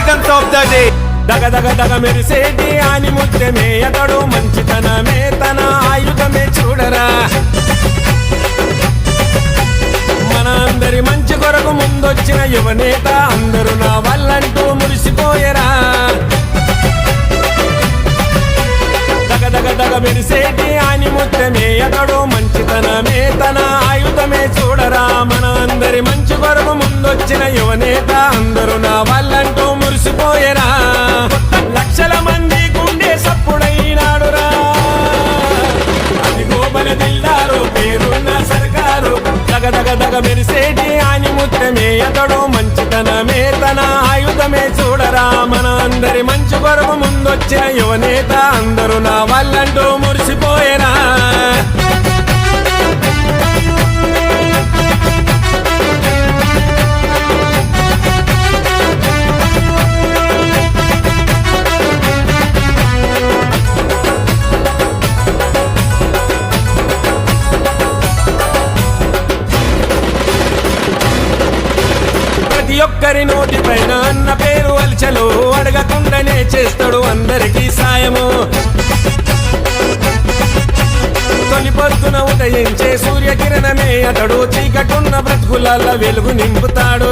Returns of the day. దగ దగ దగ మెరిసేటి ఆనిముత్యమే అతడు, మంచితనమే తన ఆయుధమే చూడరా. మన అందరి మంచి కొరకు ముందొచ్చిన యువనేత, అందరూ నా వల్లంటూ మురిసిపోయరా. దగ దగ దగ మెరిసేటి ఆనిముత్యమే అతడు, మంచితనమే తన ఆయుధమే చూడరా. మన అందరి మంచి కొరకు ముందొచ్చిన యువనేత, అందరూ నా వల్లంటూ మురిసిపోయరా. లక్షల మంది గుండె సప్పుడైనాడురా, అదిగో మన దిల్దారు పేరున్న సర్కారు. దగ దగ దగ మెరిసేటి ఆనిముత్యమే అతడు, మంచితనమే తన ఆయుధమే చూడరా. మన అందరి మంచి కొరకు ముందొచ్చిన యువనేత, అందరూ నా వల్లంటూ మురిసిపోయేరా. ప్రతి ఒక్కరి నోటి పైన అన్న పేరు అల్చలు, అడగకుండానే చేస్తాడు అందరికీ సాయము. తొలి పొద్దున ఉదయించే సూర్యకిరణమే అతడు, చీకటున్న బ్రతుకుల వెలుగు నింపుతాడు.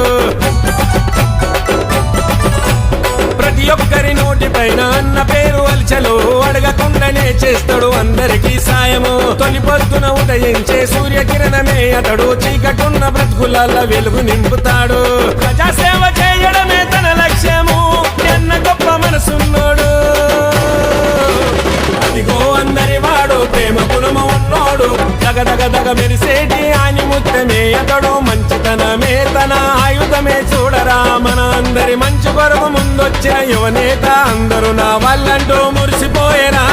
ప్రతి ఒక్కరి నోటి పైన అన్న పేరు అల్చలు, అడగకుండానే చేస్తాడు అందరికీ సాయము. తొలి పొద్దున ఉదయించే సూర్యకిరణమే అతడు, చీకటున్న బ్రతుకుల వెలుగు నింపుతాడు. ప్రజాసేవ చేయడమే తన లక్ష్యము, ఎన్న గొప్ప మనసున్నోడు. అదిగో అందరి వాడు, ప్రేమ గుణము ఉన్నోడు. దగ దగ దగ మెరిసేటి ఆనిముత్యమే అతడు, మంచితనమే తన ఆయుధమే చూడరా. మన అందరి మంచి కొరకు ముందొచ్చిన యువనేత, అందరూ నా వల్లంటూ మురిసిపోయేరా.